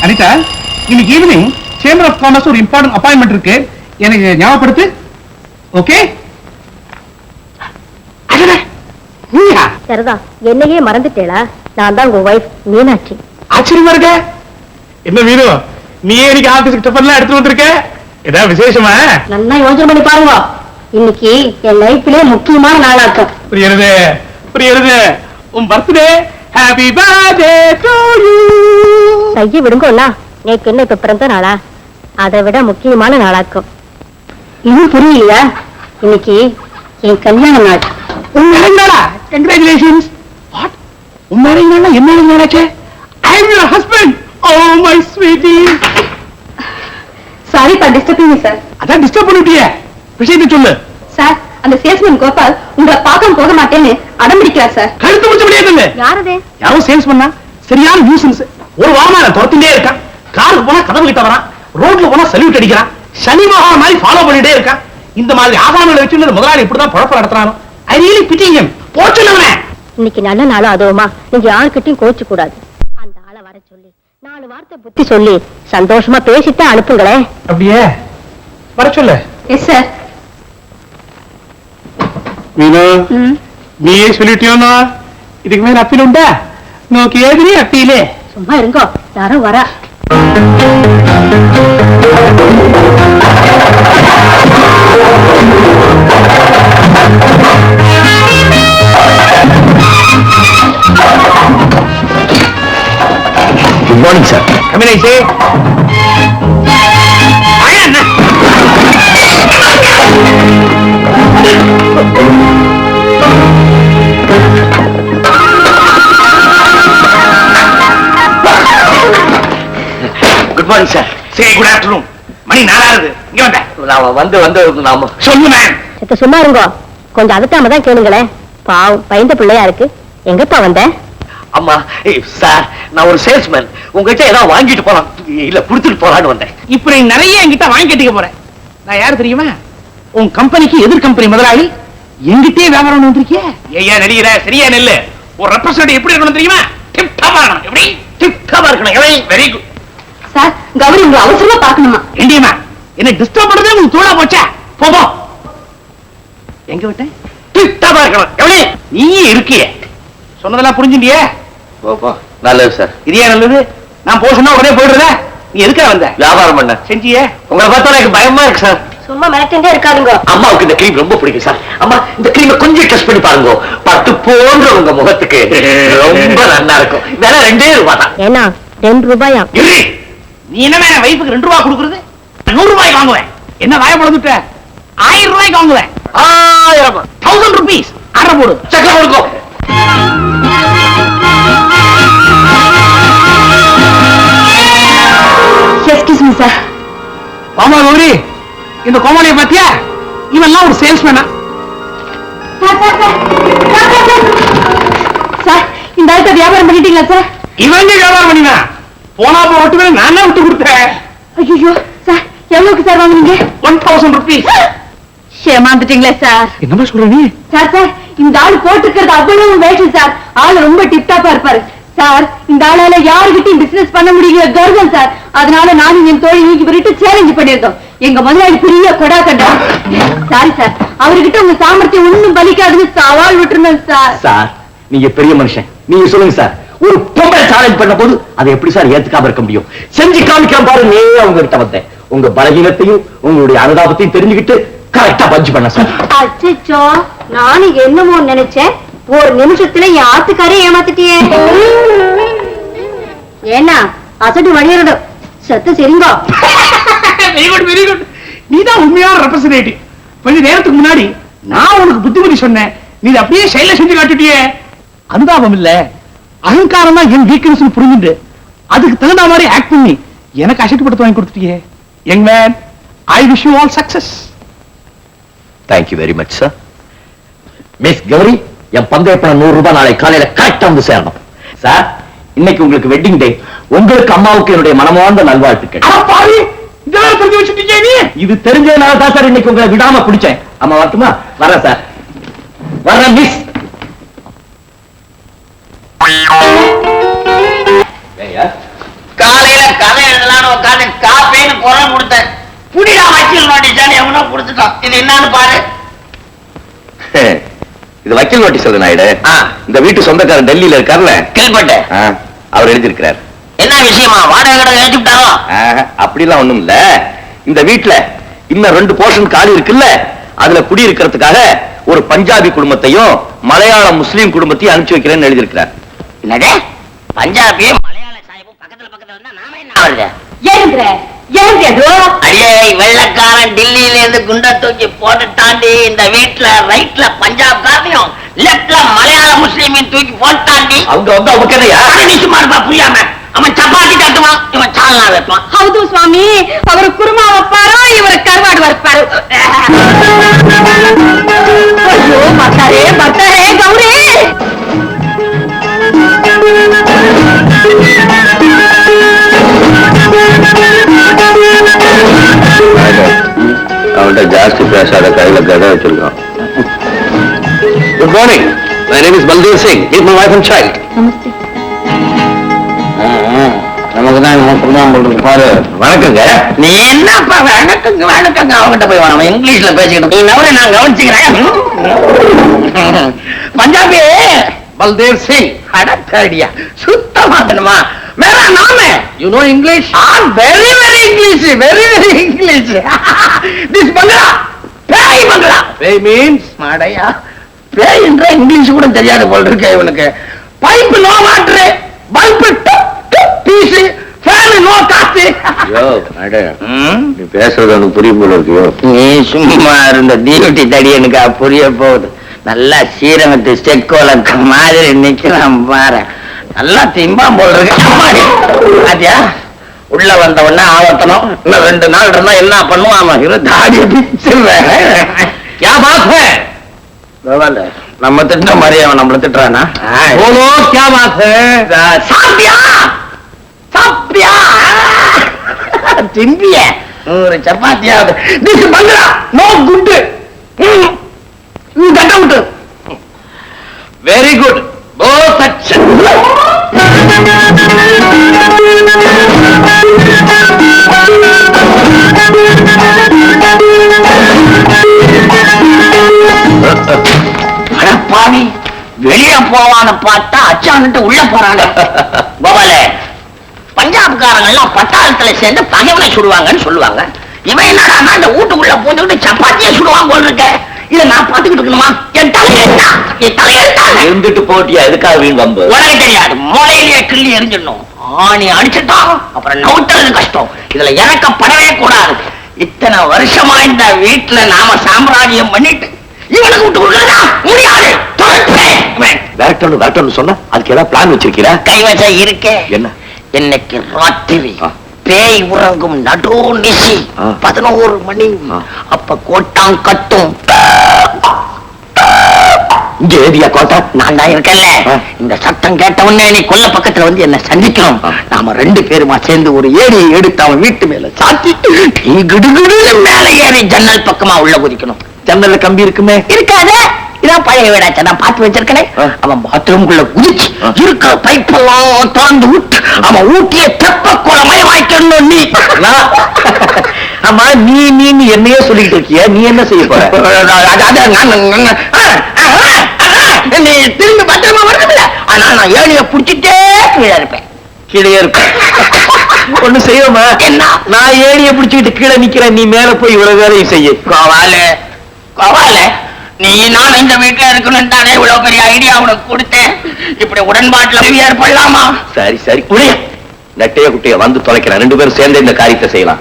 அனிதா, இன்னைக்கு evening chamber of commerce ஒரு important appointment இருக்கு, எனக்கு ஞாபகப்படுத்து. ஓகே? சரிதா, என்னையே மறந்துட்டேளா? நான் தான் உங்க வைஃப் மீனாட்சி. ஆச்சரியமா இருக்க. என்ன வீடு, நீயே இன்னைக்கு ஆபீஸ்க்கு டிஃபன்லாம் எடுத்து வந்திருக்க? ஏதாவது விசேஷமா? நல்லா யோசனை பண்ணி பாருங்க. இன்னைக்கு என் லைஃப்ல முக்கியமான நாளாக்கும். புரியுது புரியுது. உன் birthday. Happy birthday to you. கையை விடுங்கண்ணா, நேக்கு என்ன இப்ப பிறந்த நாளா? அதை விட முக்கியமான நாளாக்கும். இன்னும் புரியல, இன்னைக்கு என் கல்யாண நாள். Congratulations. What? உம்மாரிங்களா என்ன நாளாச்சே? I am your husband. Oh my sweetie. Sorry for disturbing sir. அதான் டிஸ்டர்ப் பண்ணிட்டியே. விஷயத்தை சொல்லு. சார், அந்த சேல்ஸ்மேன் கோபால் உங்களை பார்க்க போக மாட்டேன்னு அடம்பிடிக்கிறார் சார். கழுத்து முடிச்ச முடியாது. யாரது? யாரோ சேல்ஸ் பண்ணா சரியான நியூசன்ஸ். ஒரு வாரமா துரத்திட்டே இருக்கான். காருக்கு போனா கதவு கிட்ட வரான், ரோட்ல போனா சல்யூட் அடிக்கிறான், சனி மகா மாதிரி ஃபாலோ பண்ணிட்டே இருக்கான். இந்த மாதிரி ஆசாமிகளை வச்சு முதலாளி இப்படிதான் குழப்பம் நடத்துறானோ. I really pity him. போச்சுனவனே. இன்னைக்கு நல்ல நாளும் அதுவுமா, நீங்க யாருக்கிட்டையும் கோச்சு கூடாது. அந்த ஆளை வர சொல்லி 4 வார்த்தை புத்தி சொல்லி சந்தோஷமா பேசிட்டு அனுப்புங்களே. அப்படியே வர சொல்லு. Yes sir. மீனு, நீயே சொல்லிட்டியோனா? இதுக்கு மேல அப்பீல் உண்டா? நோக்கி ஏதிரி அப்பீலே. சும்மா இருங்கோ, யாரோ வரா. Good morning, sir. Come in, I say. Good morning, sir. Say good afternoon. மணி 4 ஆகுது. இங்க வந்த. நான் வந்து நாம சொல்லு மேம். சத்த சும்மா இருங்கோ, கொஞ்சம் அதட்டாம தான் கேளுங்களேன். பாவம் பயந்த பிள்ளையா இருக்கு. எங்கப்பா வந்த? அம்மா சார், நான் ஒரு சேல்ஸ்மேன், உங்ககிட்ட ஏதாவது வாங்கிட்டு போலாம் இல்ல குடுத்துட்டு போலான்னு வந்தேன். இப்ப நீ நிறைய என்கிட்ட வாங்கி கட்டிக்க போறேன். நான் யாரு தெரியுமா? உன் கம்பெனிக்கு எதிர் கம்பெனி முதலாளி. என்கிட்டே வியாபாரம் வந்திருக்கிய. ஐயா நடிகிற சரியா நெல்லு. ஒரு ரெப்ரசன்டேட்டிவ் எப்படி இருக்கணும் தெரியுமா? டிப் டாப்பா இருக்கணும். எப்படி? டிப் டாப்பா இருக்கணும். Very good sir. கௌரி உங்களை அவசரமா பார்க்கணுமா? இண்டியமா, என்ன டிஸ்டர்ப் பண்றதே உங்களுக்கு தோணா போச்சா? போ. எங்க விட்ட? டிப் டாப்பா இருக்கணும். எப்படி? நீ இருக்கியே. சொன்னதெல்லாம் புரிஞ்சுண்டியே? போ. நல்லது சார். இது ஏன் நல்லது? நான் போக சொன்னா உடனே போயிடுறத? நீ எதுக்காக வந்த? வியாபாரம் பண்ண. செஞ்சியே? உங்களை பார்த்தா எனக்கு பயமா இருக்கு சார். சும்மா மிரட்டே இருக்காதுங்க. அம்மாவுக்கு இந்த கிரீம் ரொம்ப பிடிக்கும் சார். அம்மா, இந்த கிரீமை கொஞ்சம் டெஸ்ட் பண்ணி பாருங்க. பட்டு போன்ற உங்க முகத்துக்கு ரொம்ப நல்லா இருக்கும். வேற 2 ரூபாய் தான். ஏன்னா 2 ரூபாயா? நீ என்ன வைஃபுக்கு 2 ரூபாய் கொடுக்குறது? 100 ரூபாய்க்கு வாங்குவேன். என்ன வாய பொழுதுட்ட? 1000 ரூபாய்க்கு வாங்குவேன். 1000 rupees. அரை போடு. சக்கரை கொடுக்கும். Excuse me sir. ஆமா கௌரி, இந்த கோமாளியை பாத்தியா? இவெல்லாம் ஒரு சேல்ஸ்மேனா? சார், இந்த ஆளுக்கு வியாபாரம் பண்ணிட்டீங்களா சார்? இவங்க வியாபாரம் பண்ணினா போனா போட்டு நான் தான் விட்டு கொடுத்தேன். ஐயோ சார், எவ்வளவுக்கு சார் வாங்குவீங்க? 1000 rupees. ஏமாந்துட்டீங்களே சார். என்னமா சொல்ற நீ? சார், இந்த ஆளு போட்டுக்கிறது அவ்வளவு வேஷம் சார். ஆளு ரொம்ப டிப்டாப்பா இருப்பாரு சார். இந்த ஆளால யாருகிட்டையும் பிசினஸ் பண்ண முடியல கர்வம் சார். அதனால நானும் என் தோழி இவர்கிட்ட சேலஞ்ச் பண்ணிருக்கோம். எங்க முதலாளி பெரிய கொடா கண்டா. சாரி சார், அவர்கிட்ட உங்க சாமர்த்தியம் ஒண்ணும் பலிக்காதுன்னு சவால் விட்டுருந்தேன் சார். சார், நீங்க பெரிய மனுஷன், நீங்க சொல்லுங்க சார். ஒரு பொம்பளை சேலஞ்ச் பண்ண போது அதை எப்படி சார் ஏத்துக்காம இருக்க முடியும்? செஞ்சு காமிக்கலாம் பாரு. நீ அவங்க கிட்ட வந்தேன், உங்க பலகீனத்தையும் உங்களுடைய அனுதாபத்தையும் தெரிஞ்சுக்கிட்டு கரெக்டா பஞ்ச் பண்ண சார். அச்சோ, நானும் என்னமோ நினைச்சேன். ஒரு நிமிஷத்துல என் ஆத்துக்காரே ஏமாத்திட்டியே. ஏன்னா அசட்டு வழியிடும். சத்து சரிங்கோ. Very good very good. நீதான் உண்மையான ரெப்ரசன்டேட்டிவ். கொஞ்ச நேரத்துக்கு முன்னாடி நான் உனக்கு புத்திமதி சொன்னேன், நீ அப்படியே செயல செஞ்சு காட்டிட்டியே. அனுதாபம் இல்ல, அகங்காரம் தான் என் வீக்னஸ் புரிஞ்சுட்டு அதுக்கு தகுந்த மாதிரி ஆக்ட் பண்ணி எனக்கு அசட்டுப்படுத்த வாங்கி கொடுத்துட்டியே. Young man, I wish you all success. Thank you very much sir. Miss Gowri, என் பந்தய பணம் 100 ரூபாய் நாளை காலையில கரெக்டா வந்து சேரணும் சார். இன்னைக்கு உங்களுக்கு வெட்டிங் டே. உங்களுக்கு அம்மாவுக்கு என்னுடைய மனமார்ந்த நல்வாழ்த்துக்கள். இது தெரிஞ்சதுனால தான் சார் இன்னைக்கு உங்களை விடாம பிடிச்சேன். அம்மா வரட்டுமா? வர சார், வர மிஸ். காலையில கதை நான் காப்பேன்னு குரல் கொடுத்தேன். புடிடா வக்கீல் நோட்டீஸ் எவனோ கொடுத்துட்டான். இது என்னன்னு பாரு. இது வக்கீல் நோட்டீஸ் அது நாயுடு. இந்த வீட்டு சொந்தக்காரன் டெல்லியில இருக்காருல்ல, கேள்விப்பட்டேன். அவர் எழுதியிருக்கிறார். என்ன விஷயமா? வாடகை கடை எழுதிட்டாரோ? அப்படிலாம் ஒண்ணும் இல்ல. இந்த வீட்டுல இன்னும் 2 போர்ஷன் காலி இருக்குல்ல, அதுல குடியிருக்கிறதுக்காக ஒரு பஞ்சாபி குடும்பத்தையும் மலையாள முஸ்லீம் குடும்பத்தையும் அனுப்பிச்சு வைக்கிறேன்னு எழுதியிருக்கிறார். என்னடே பஞ்சாபியும் மலையாள சாஹிபும் பக்கத்துல பக்கத்துல இருந்தா நாம என்ன ஆகுது? ஏங்க அடியே வெள்ளக்காரன் டில்லியில இருந்து குண்ட தூக்கி போட்டுட்டாண்டி. இந்த வீட்டுல ரைட்ல பஞ்சாப் காரனையும் லெப்ட்ல மலையாள முஸ்லீமையும் தூக்கி போட்டாண்டி. அவங்க வந்து அவங்க சும்மா இருப்பா, புரியாம. அவன் சப்பாத்தி கட்டுவான், இவன் சால்னா வைப்பான். ಹೌದು ಸ್ವಾಮಿ, ಅವರು ಕುರ್ಮಾ ವಪ್ಪಾರೋ, ಇವರು ಕರ್ವಾಡ್ ವರ್ಪಾರೋ. ಅಯ್ಯೋ ಬರ್ತಾರೆ ಬರ್ತಾರೆ ಗೌರಿ. அவன்கிட்ட ஜாஸ்தி பேசாத, கையில கடை வச்சிருக்கான். Good morning, my name is Baldev Singh. Is my wife and child. ನಮಸ್ತೆ. நமக்கு தான் பாரு. வணக்கங்க. நீ என்னப்பா வணக்கங்க வணக்கங்க அவங்ககிட்ட போய் அவன் இங்கிலீஷ்ல பேசிக்கிட்டு நீ நவரை நான் கவனிச்சுக்கிறேன். பஞ்சாபி பல்தேவ் சிங். அடக்கடியா சுத்தமாக்கணுமா? மேரா நாமே you know English? Very very English, very very English. This பங்களா பேய் பங்களா. Pay means மாடையா பேய் என்ற இங்கிலீஷ் கூட தெரியாது போல் இருக்க இவனுக்கு. Pipe no water, bulb fuse, fan no காத்து. நீ பேசுறது எனக்கு புரிய போல இருக்கு. நீ சும்மா இருந்த டியூட்டி தடி எனக்கு புரிய போகுது. நல்லா சீரகத்து செக்கோலக்க மாதிரி நிக்கிறான் பாரு. நல்லா திம்பான் போல் இருக்கு. பாத்தியா உள்ள வந்த உடனே ஆவத்தணும். இன்னும் 2 நாள் இருந்தா என்ன பண்ணுவான்? தாடிய பிச்சுவேன். क्या बात है? பரவாயில்ல, நம்ம திட்ட மாதிரி அவன் நம்மள திட்டுறானா? बोलो क्या बात है? சாப்பியா சாப்பியா திம்பிய ஒரு சப்பாத்தியாவது. திஸ் பங்களா நோ குட். கட்ட விட்டு वेरी गुड, बहुत अच्छा. பாவி வெளியே போவான்னு பார்த்தா அச்சான்ட்டு உள்ள போறாங்க. கோபாலே, பஞ்சாப்காரங்க எல்லாம் பட்டாளத்துல சேர்ந்து பகைவனை சுடுவாங்கன்னு சொல்லுவாங்க. இவன் என்னடா அந்த வீட்டுக்குள்ள போட்டுக்கிட்டு சப்பாத்தியை சுடுவான் போல் இருக்க. இதை நான் பார்த்துக்கிட்டு இருக்கணுமா? என் தலையெழுத்தா, என் தலையெழுத்தா. இருந்துட்டு போட்டியா? எதுக்காக வீண் வம்பு? உனக்கு தெரியாது, மூளையிலேயே கிள்ளி எரிஞ்சிடணும். ஆணி அடிச்சுட்டா அப்புறம் நவுட்டுறது கஷ்டம். இதுல இறக்கப்படவே கூடாது. இத்தனை வருஷமா இந்த வீட்டுல நாம சாம்ராஜ்யம் பண்ணிட்டு இவனுக்கு விட்டு கொடுக்கறதா முடியாது. வேட்டன்னு சொன்னா அதுக்கு ஏதாவது பிளான் வச்சிருக்கீரா? கைவச இருக்கே. என்ன? இன்னைக்கு ராத்திரி பேய் உறங்கும் நடு நிசி 11 மணி. அப்ப கோட்டாங் கட்டும். இங்க ஏதியா கோட்டா? நான் தான் இருக்கேன்ல. இந்த சத்தம் கேட்ட உடனே நீ கொல்ல பக்கத்துல வந்து என்ன சந்திக்கணும். நாம 2 பேருமா சேர்ந்து ஒரு ஏரியை எடுத்து அவன் வீட்டு மேல சாத்தி கிடுகிடு மேல ஏறி ஜன்னல் பக்கமா உள்ள குதிக்கணும். ஜன்னல்ல கம்பி இருக்குமே? இருக்காது. இதான் பழைய வீடாச்சா, நான் பார்த்து வச்சிருக்கேன். அவன் பாத்ரூம்குள்ள குதிச்சு இருக்கிற பைப்பெல்லாம் திறந்து விட்டு அவன் ஊட்டிய தெப்ப குளமயமாக்கணும். நீ ஆமா, நீ என்னையே சொல்லிட்டு இருக்கிய, நீ என்ன செய்ய போற? நீ திரும்பி பத்திரமா வரதில்ல. ஆனா நான் ஏழிய புடிச்சிட்டே கீழே இருப்பேன். கீழே இருப்பேன். ஒண்ணு செய்வோமா? என்ன? நான் ஏணிய பிடிச்சுக்கிட்டு கீழே நிக்கிறேன், நீ மேல போய் இவ்வளவு வேலையும் செய்ய. கோவாலே கோவாலே, நீ நான் இந்த வீட்டுல இருக்கணும் தானே இவ்வளவு பெரிய ஐடியா உனக்கு கொடுத்தேன். இப்படி உடன்பாட்டுல ஏற்படலாமா? சரி சரி, உடைய நட்டைய குட்டைய வந்து தொலைக்கிறேன். 2 பேரும் சேர்ந்து இந்த காரியத்தை செய்யலாம்.